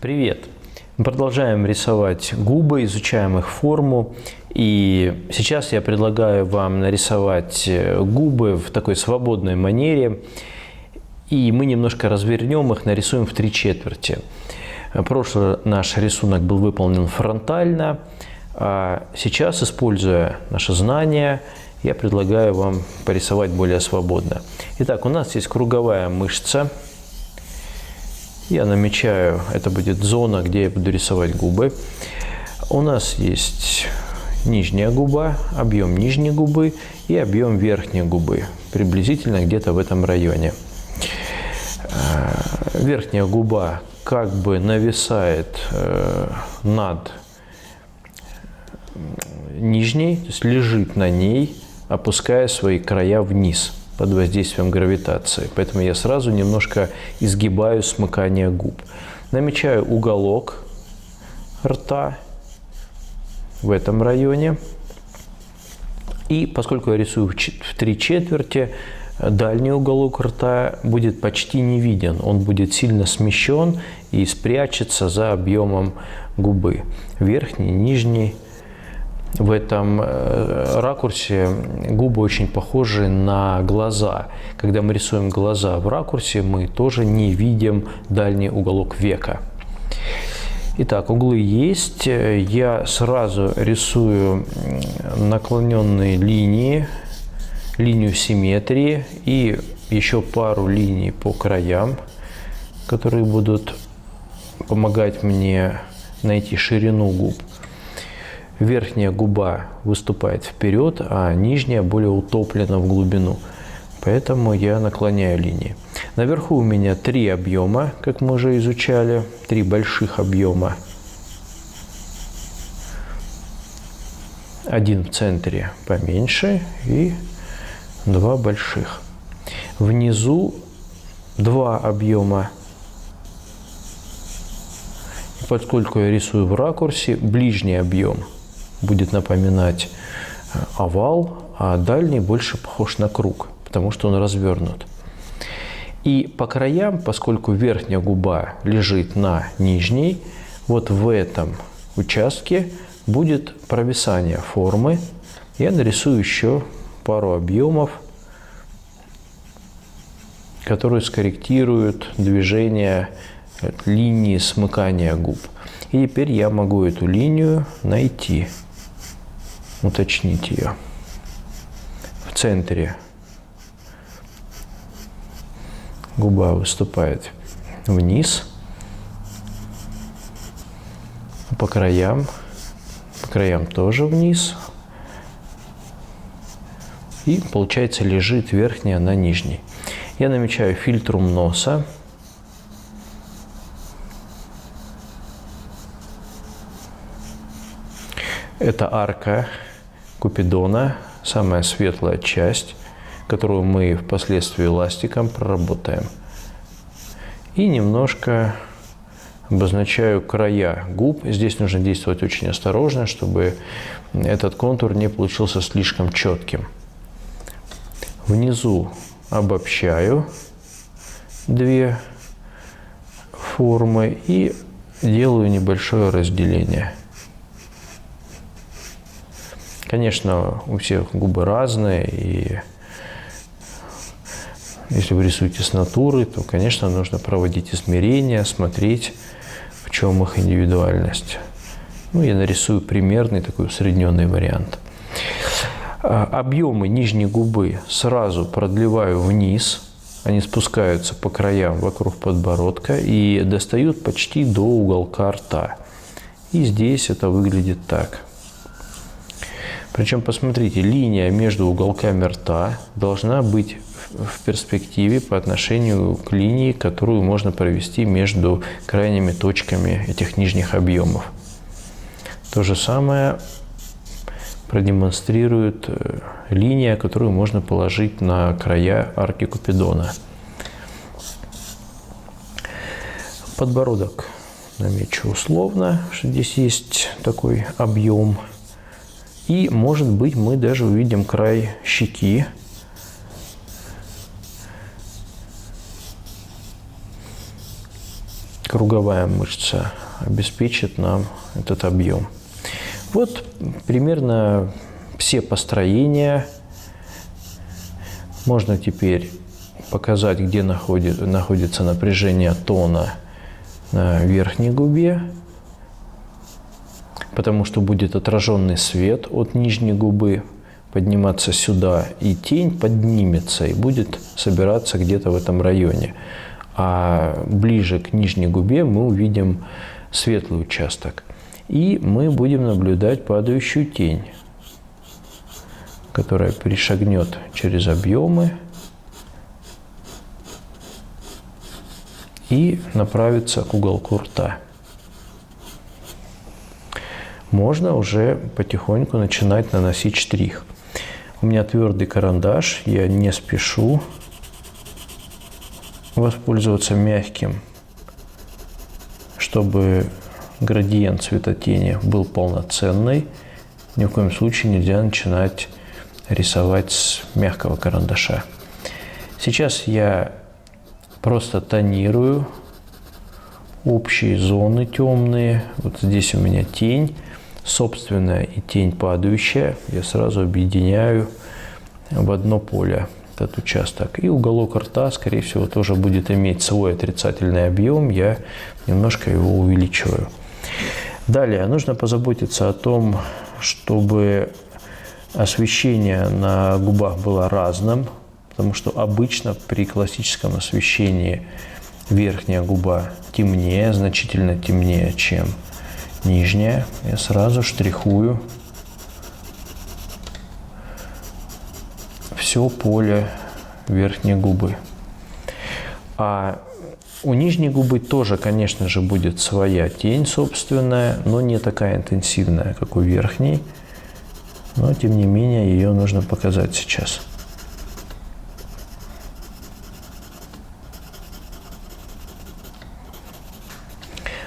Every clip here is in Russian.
Привет! Мы продолжаем рисовать губы, изучаем их форму. И сейчас я предлагаю вам нарисовать губы в такой свободной манере. И мы немножко развернем их, нарисуем в 3/4. Прошлый наш рисунок был выполнен фронтально. А сейчас, используя наши знания, я предлагаю вам порисовать более свободно. Итак, у нас есть круговая мышца. Я намечаю, это будет зона, где я буду рисовать губы. У нас есть нижняя губа, объем нижней губы и объем верхней губы, приблизительно где-то в этом районе. Верхняя губа как бы нависает над нижней, то есть лежит на ней, опуская свои края вниз под воздействием гравитации. Поэтому я сразу немножко изгибаю смыкание губ. Намечаю уголок рта в этом районе. И поскольку я рисую в 3/4, дальний уголок рта будет почти не виден. Он будет сильно смещен и спрячется за объемом губы. Верхний, нижний. В этом ракурсе губы очень похожи на глаза. Когда мы рисуем глаза в ракурсе, мы тоже не видим дальний уголок века. Итак, углы есть. Я сразу рисую наклоненные линии, линию симметрии и еще пару линий по краям, которые будут помогать мне найти ширину губ. Верхняя губа выступает вперед, а нижняя более утоплена в глубину. Поэтому я наклоняю линии. Наверху у меня 3 объема, как мы уже изучали, 3 больших объема. Один в центре поменьше и 2 больших. Внизу 2 объема. И поскольку я рисую в ракурсе, ближний объем будет напоминать овал, а дальний больше похож на круг, потому что он развернут. И по краям, поскольку верхняя губа лежит на нижней, вот в этом участке будет провисание формы. Я нарисую еще пару объемов, которые скорректируют движение линии смыкания губ. И теперь я могу эту линию найти, уточнить ее. В центре губа выступает вниз, по краям тоже вниз. И получается лежит верхняя на нижней. Я намечаю фильтрум носа. Это арка Купидона, самая светлая часть, которую мы впоследствии ластиком проработаем. И немножко обозначаю края губ. Здесь нужно действовать очень осторожно, чтобы этот контур не получился слишком четким. Внизу обобщаю 2 формы и делаю небольшое разделение. Конечно, у всех губы разные, и если вы рисуете с натуры, то, конечно, нужно проводить измерения, смотреть, в чем их индивидуальность. Ну, я нарисую примерный такой усредненный вариант. Объемы нижней губы сразу продлеваю вниз. Они спускаются по краям вокруг подбородка и достают почти до уголка рта. И здесь это выглядит так. Причем, посмотрите, линия между уголками рта должна быть в перспективе по отношению к линии, которую можно провести между крайними точками этих нижних объемов. То же самое продемонстрирует линия, которую можно положить на края арки Купидона. Подбородок намечу условно, что здесь есть такой объем. И, может быть, мы даже увидим край щеки. круговая мышца обеспечит нам этот объем. Вот примерно все построения. Можно теперь показать, где находится напряжение тона на верхней губе, потому что будет отраженный свет от нижней губы подниматься сюда, и тень поднимется и будет собираться где-то в этом районе. А ближе к нижней губе мы увидим светлый участок. И мы будем наблюдать падающую тень, которая перешагнет через объемы и направится к уголку рта. Можно уже потихоньку начинать наносить штрих. У меня твердый карандаш, я не спешу воспользоваться мягким, чтобы градиент цветотени был полноценный. Ни в коем случае нельзя начинать рисовать с мягкого карандаша. Сейчас я просто тонирую общие зоны темные. Вот здесь у меня тень собственная и тень падающая. Я сразу объединяю в одно поле этот участок. И уголок рта, скорее всего, тоже будет иметь свой отрицательный объем. Я немножко его увеличиваю. Далее нужно позаботиться о том, чтобы освещение на губах было разным, потому что обычно при классическом освещении верхняя губа темнее, значительно темнее, чем нижняя. Я сразу штрихую все поле верхней губы. А у нижней губы тоже, конечно же, будет своя тень собственная, но не такая интенсивная, как у верхней. Но, тем не менее, ее нужно показать сейчас.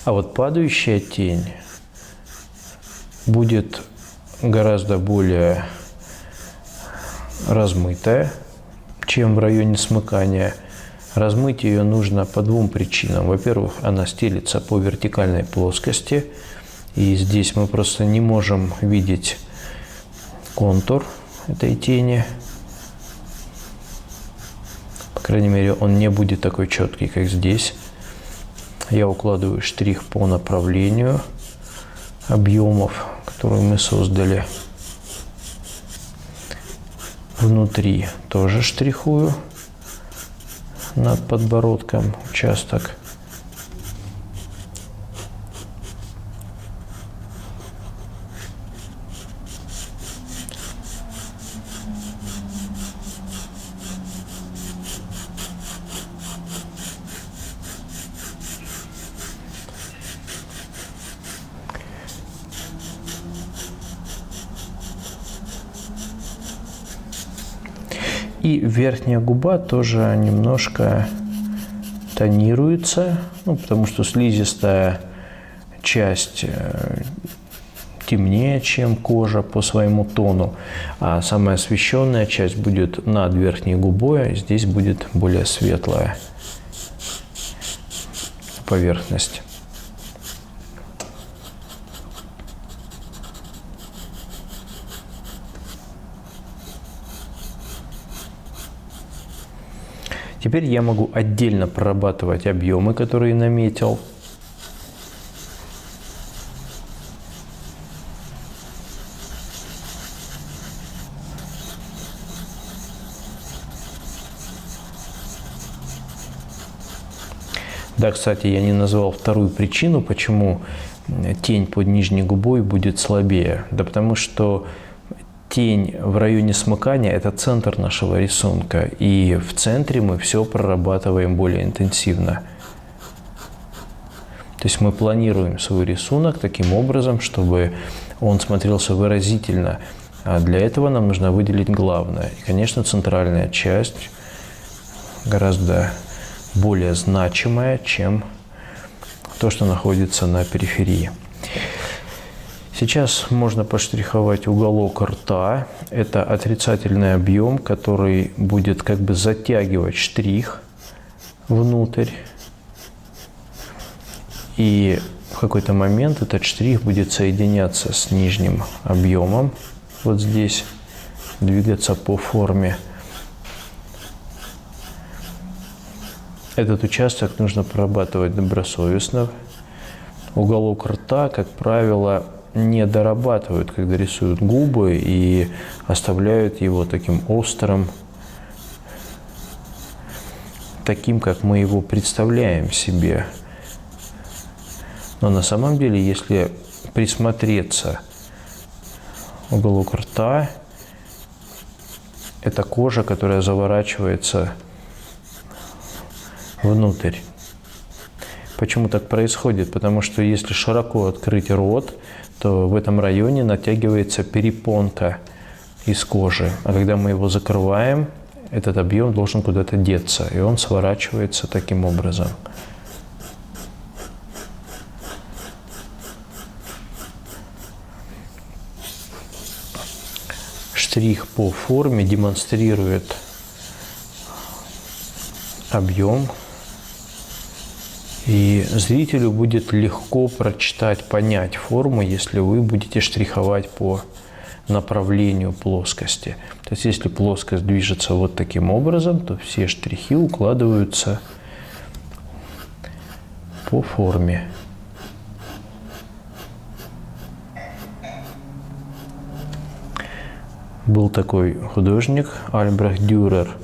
А вот падающая тень будет гораздо более размытая, чем в районе смыкания. Размыть ее нужно по двум причинам. Во-первых, она стелится по вертикальной плоскости, и здесь мы просто не можем видеть контур этой тени. По крайней мере, он не будет такой четкий, как здесь. Я укладываю штрих по направлению объемов, которые мы создали. Внутри тоже штрихую над подбородком участок. И верхняя губа тоже немножко тонируется, потому что слизистая часть темнее, чем кожа по своему тону, а самая освещенная часть будет над верхней губой, а здесь будет более светлая поверхность. Теперь я могу отдельно прорабатывать объемы, которые наметил. Да, кстати, я не назвал вторую причину, почему тень под нижней губой будет слабее. Да потому что тень в районе смыкания – это центр нашего рисунка, и в центре мы все прорабатываем более интенсивно. То есть мы планируем свой рисунок таким образом, чтобы он смотрелся выразительно. А для этого нам нужно выделить главное. И, конечно, центральная часть гораздо более значимая, чем то, что находится на периферии. Сейчас можно поштриховать уголок рта. Это отрицательный объем, который будет как бы затягивать штрих внутрь. И в какой-то момент этот штрих будет соединяться с нижним объемом, вот здесь, двигаться по форме. Этот участок нужно прорабатывать добросовестно. Уголок рта, как правило, не дорабатывают, когда рисуют губы, и оставляют его таким острым, таким, как мы его представляем себе. Но на самом деле, если присмотреться, уголок рта – это кожа, которая заворачивается внутрь. Почему так происходит? Потому что если широко открыть рот, то в этом районе натягивается перепонка из кожи. А когда мы его закрываем, этот объем должен куда-то деться, и он сворачивается таким образом. Штрих по форме демонстрирует объем, и зрителю будет легко прочитать, понять форму, если вы будете штриховать по направлению плоскости. То есть, если плоскость движется вот таким образом, то все штрихи укладываются по форме. Был такой художник Альбрехт Дюрер,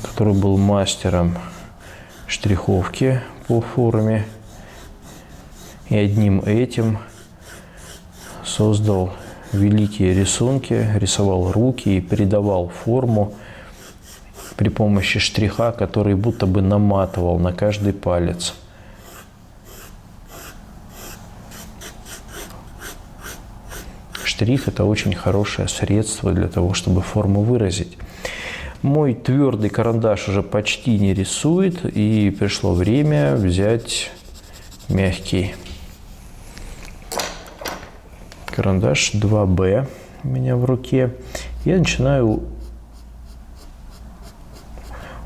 который был мастером штриховки по форме, и одним этим создал великие рисунки, рисовал руки и передавал форму при помощи штриха, который будто бы наматывал на каждый палец. Штрих – это очень хорошее средство для того, чтобы форму выразить. Мой твердый карандаш уже почти не рисует, и пришло время взять мягкий карандаш 2B у меня в руке. Я начинаю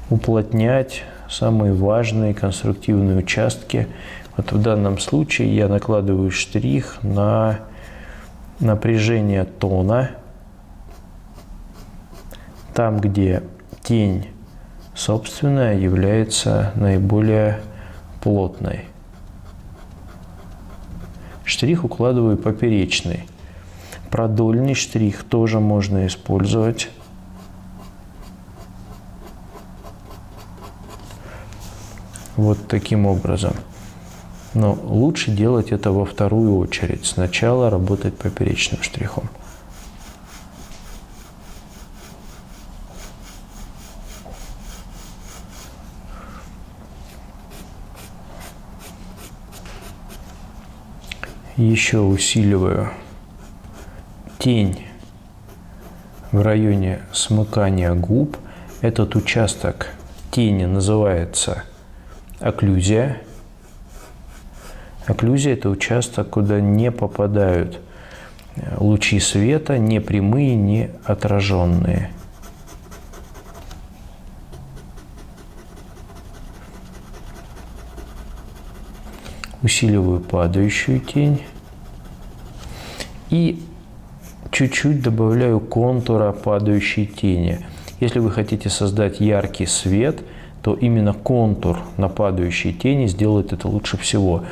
уплотнять самые важные конструктивные участки. Вот в данном случае я накладываю штрих на напряжение тона, там, где тень собственная является наиболее плотной. Штрих укладываю поперечный. Продольный штрих тоже можно использовать. Вот таким образом. Но лучше делать это во вторую очередь. Сначала работать поперечным штрихом. Еще усиливаю тень в районе смыкания губ. Этот участок тени называется окклюзия. Окклюзия – это участок, куда не попадают лучи света, ни прямые, ни отраженные. Усиливаю падающую тень и чуть-чуть добавляю контура падающей тени. Если вы хотите создать яркий свет, то именно контур на падающей тени сделает это лучше всего.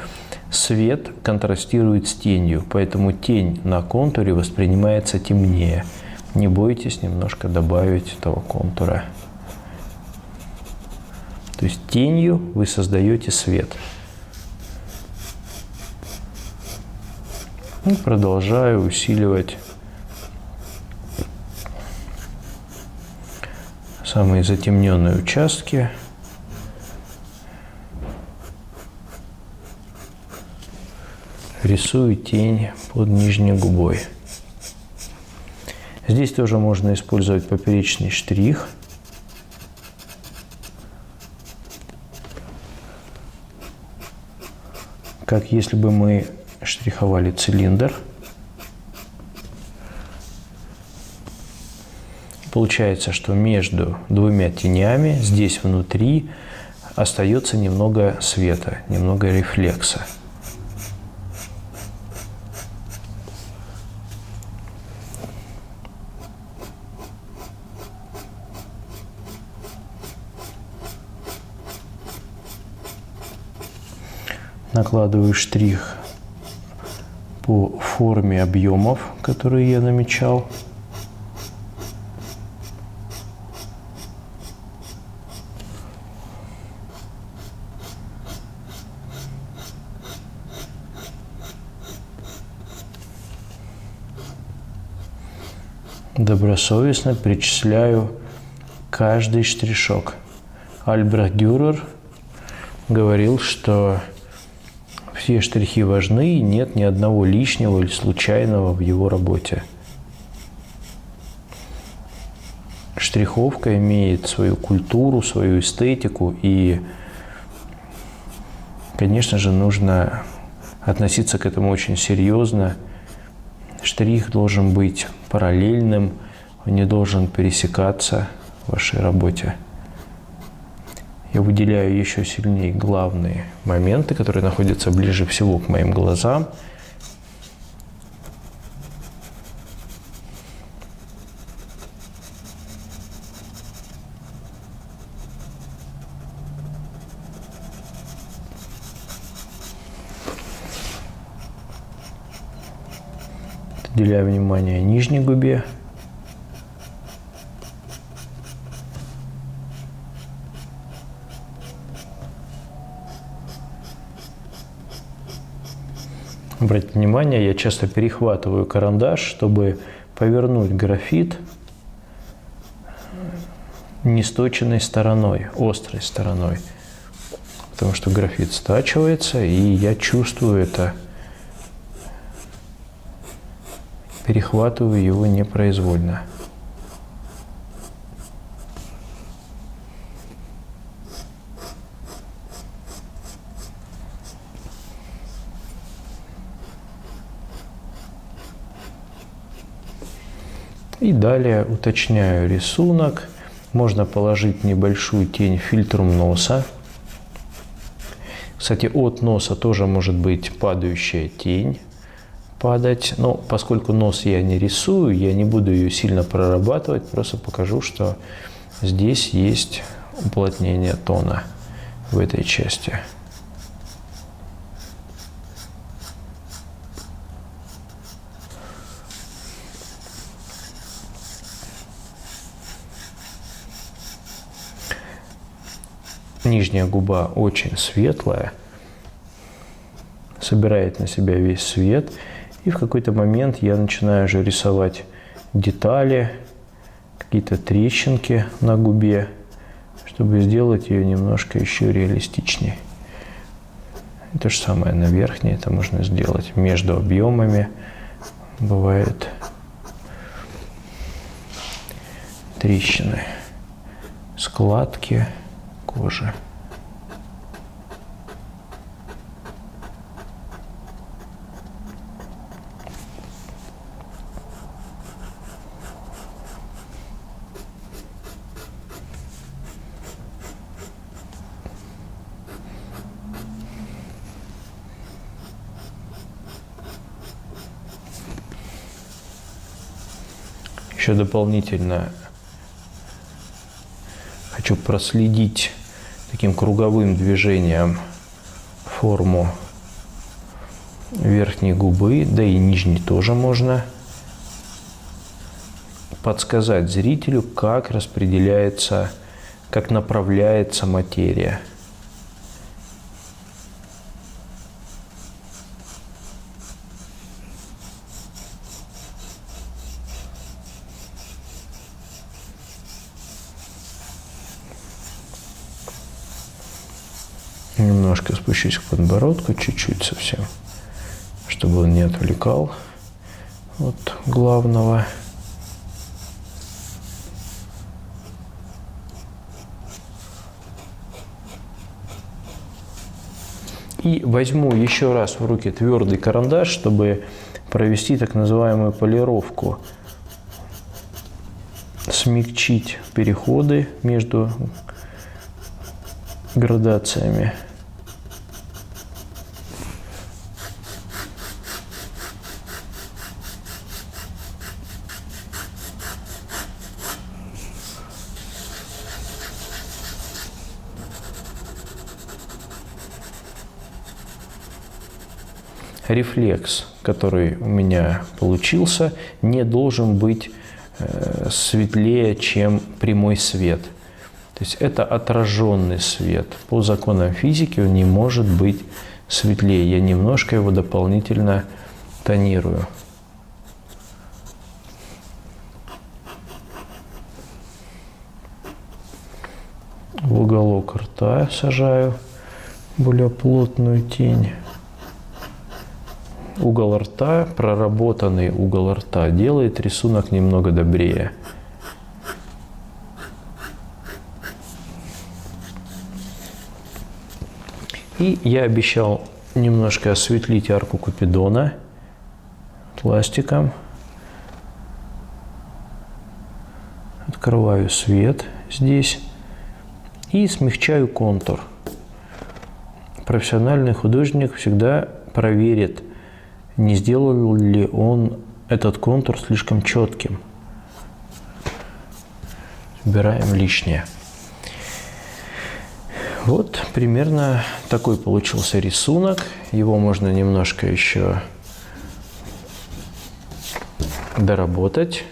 Свет контрастирует с тенью, поэтому тень на контуре воспринимается темнее. Не бойтесь немножко добавить этого контура. То есть тенью вы создаете свет. И продолжаю усиливать самые затемненные участки. Рисую тень под нижней губой. Здесь тоже можно использовать поперечный штрих. Как если бы мы штриховали цилиндр. Получается, что между двумя тенями, здесь внутри, остается немного света, немного рефлекса. Накладываю штрих по форме объемов, которые я намечал. Добросовестно перечисляю каждый штришок. Альбрехт Дюрер говорил, что все штрихи важны, и нет ни одного лишнего или случайного в его работе. Штриховка имеет свою культуру, свою эстетику, и, конечно же, нужно относиться к этому очень серьезно. Штрих должен быть параллельным, он не должен пересекаться в вашей работе. Я выделяю еще сильнее главные моменты, которые находятся ближе всего к моим глазам. Уделяю внимание нижней губе. Обратите внимание, я часто перехватываю карандаш, чтобы повернуть графит несточенной стороной, острой стороной. Потому что графит стачивается, и я чувствую это. Перехватываю его непроизвольно. И далее уточняю рисунок. Можно положить небольшую тень фильтром носа. Кстати, от носа тоже может быть падающая тень падать. Но поскольку нос я не рисую, я не буду ее сильно прорабатывать. Просто покажу, что здесь есть уплотнение тона в этой части. Нижняя губа очень светлая, собирает на себя весь свет. И в какой-то момент я начинаю уже рисовать детали, какие-то трещинки на губе, чтобы сделать ее немножко еще реалистичнее. И то же самое на верхней, это можно сделать между объемами. Бывают трещины, складки кожи. Еще дополнительно хочу проследить таким круговым движением форму верхней губы, да и нижней тоже можно, подсказать зрителю, как распределяется, как направляется материя. Немножко спущусь к подбородку, чуть-чуть совсем, чтобы он не отвлекал от главного. И возьму еще раз в руки твердый карандаш, чтобы провести так называемую полировку, смягчить переходы между градациями. Рефлекс, который у меня получился, не должен быть светлее, чем прямой свет. То есть это отраженный свет. По законам физики он не может быть светлее. Я немножко его дополнительно тонирую. В уголок рта сажаю более плотную тень. Угол рта, проработанный угол рта, делает рисунок немного добрее. И я обещал немножко осветлить арку Купидона пластиком. Открываю свет здесь и смягчаю контур. Профессиональный художник всегда проверит, не сделал ли он этот контур слишком четким. Убираем лишнее. Вот примерно такой получился рисунок. Его можно немножко еще доработать.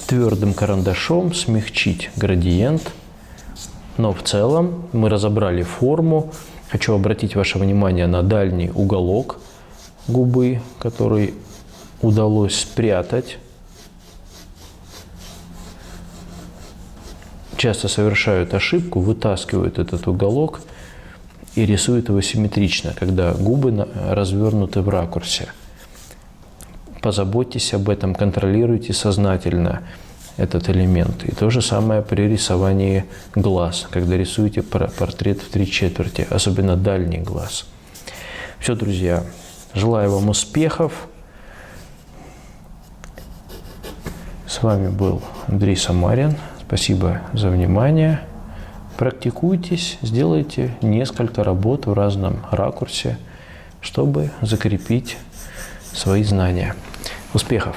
Твердым карандашом смягчить градиент. Но в целом мы разобрали форму. Хочу обратить ваше внимание на дальний уголок губы, который удалось спрятать. Часто совершают ошибку, вытаскивают этот уголок и рисуют его симметрично, когда губы развернуты в ракурсе. Позаботьтесь об этом, контролируйте сознательно этот элемент. И то же самое при рисовании глаз, когда рисуете портрет в 3/4, особенно дальний глаз. Все, друзья. Желаю вам успехов. С вами был Андрей Самарин. Спасибо за внимание. Практикуйтесь, сделайте несколько работ в разном ракурсе, чтобы закрепить свои знания. Успехов!